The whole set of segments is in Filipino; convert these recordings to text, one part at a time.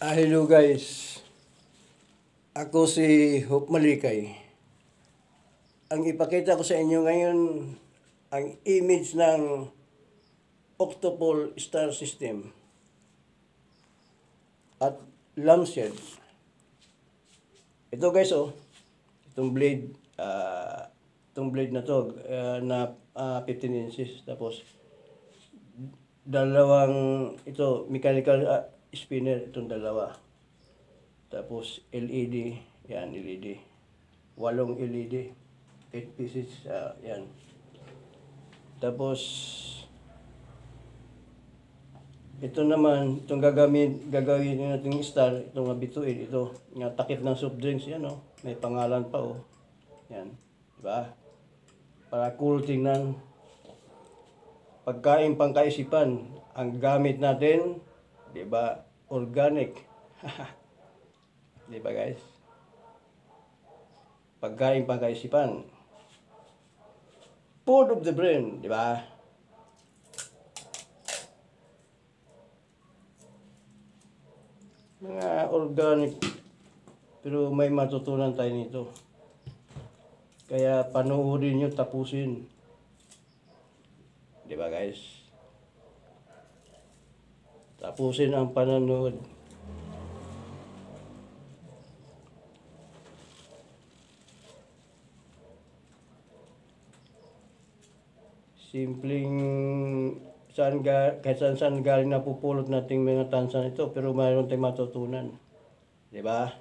Hello guys, ako si Hope Malikay. Ang ipakita ko sa inyo ngayon ang image ng octopole star system at lampshade. Ito guys itong blade, na to na 15 inches, tapos dalawang ito mechanical spinner, itong dalawa. Tapos LED, yan LED. 8 LED, 8 pieces, yan. Tapos ito naman, itong gagawin natin star, itong bituin, ito, nga takip ng soft drinks, yan may pangalan pa yan, di ba? Para cool tingnan. Pagkain pangkaisipan, ang gamit natin, di ba, organic. Di ba guys? Pagkain pangkaisipan. Food of the brain, di ba? Mga organic, pero may matutunan tayo nito. Kaya panoorin nyo, tapusin. Di ba guys? Tapusin ang panonood. Simpleng kahit saan galing napupulot nating mga tansan ito, pero mayroon tayong matutunan. Di ba?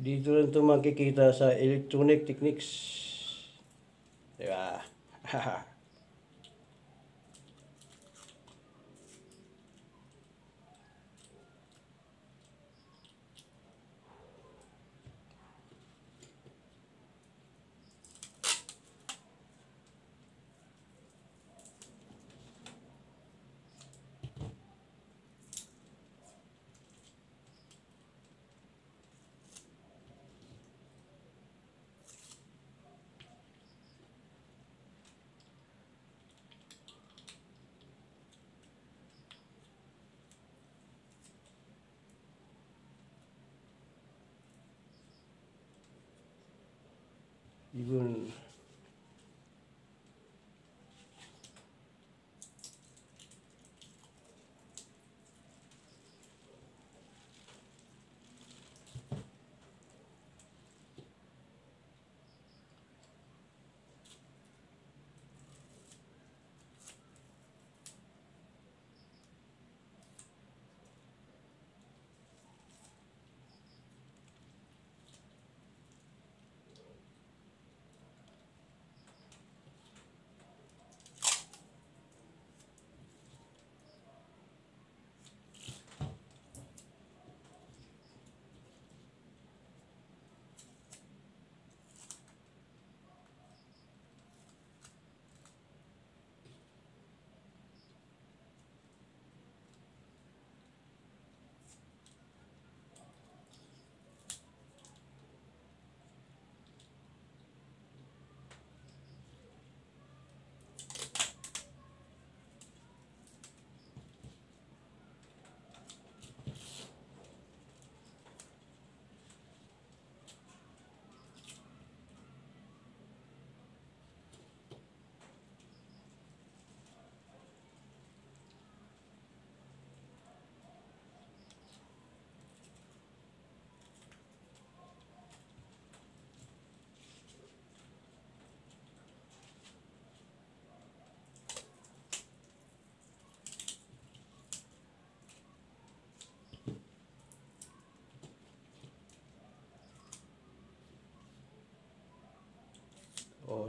Dito rin ito makikita sa electronic techniques. Di ba? Yun.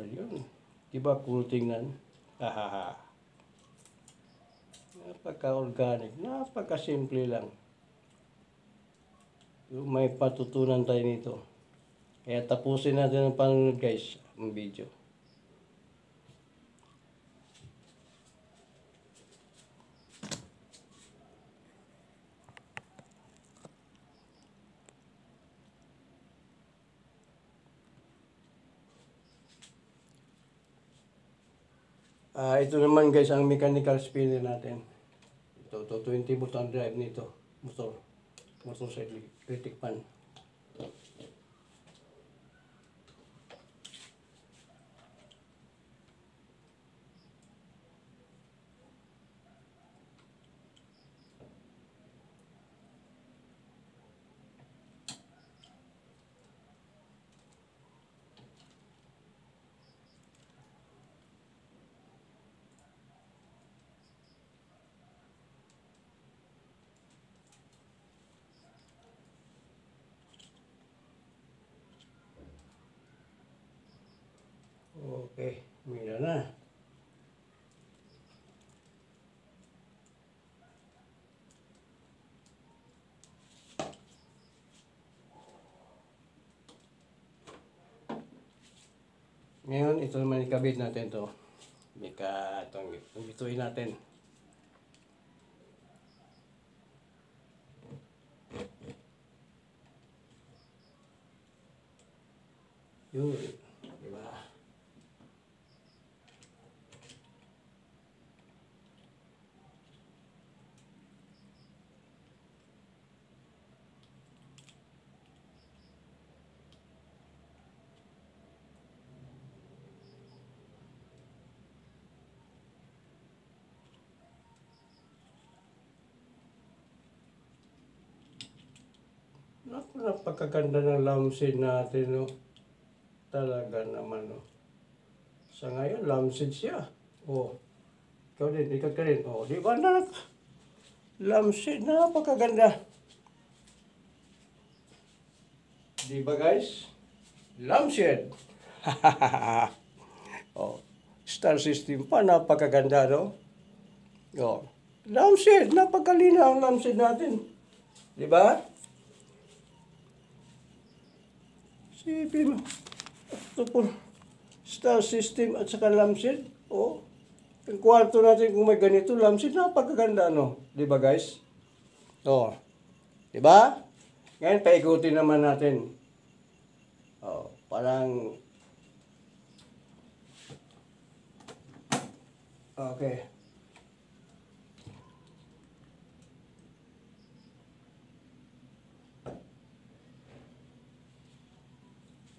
yun. Diba cool tingnan? Hahaha. Napaka-organic. Napaka-simple lang. May patutunan tayo nito. Kaya tapusin natin ang panonood guys, ang video. Ito naman guys ang mechanical spinner natin. Ito 20 volt ang drive nito. Motor electric fan. Okay, mira na. Ngayon, ito naman ikabit natin to. Itong bituin natin. Yun, di ba? Napakaganda ng lampshade natin, no? Talaga naman, no? Sa ngayon, lampshade siya. Oh, ikaw din, ikat ka rin. Oh, di ba na? Lampshade, napakaganda. Di ba guys? Lampshade. Oh, star system pa, napakaganda, no? Oh, lampshade, napakalinaw ang lampshade natin. Di ba? Sipin mo. Ito po, star system at saka lampshade. Oh, ang kwarto natin kung may ganito, lampshade, napakaganda, no? Di ba guys? Oh, di ba? Ngayon, paikutin naman natin. Oh, parang... Okay.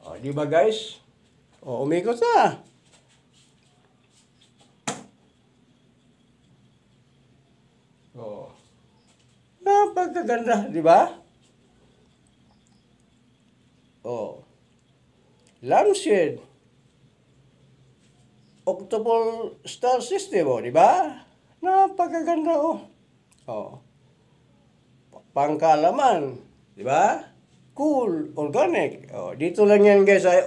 Oh, di ba guys? Oh, umikot na. Oh. Napakaganda, di ba? Oh. Lampshade. Octuple star system, oh, di ba? Napakaganda, oh. Oh. Pangkalaman, di ba? Cool, organic. Oh, dito lang yan guys ay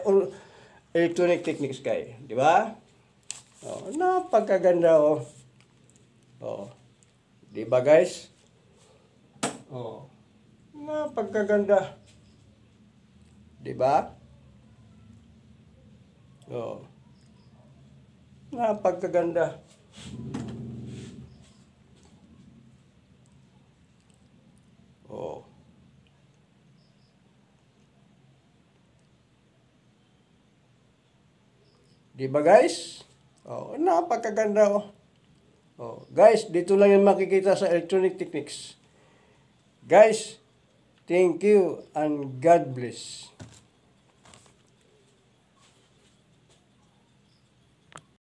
electronic techniques guys, di ba? Oh, napakaganda, oh. Oh. Di ba guys? Oh. Napakaganda. Di ba? Oh. Napakaganda. Oh. Di ba guys? Oh, napakaganda, oh. Oh, guys, dito lang yung makikita sa electronic techniques. Guys, thank you and God bless.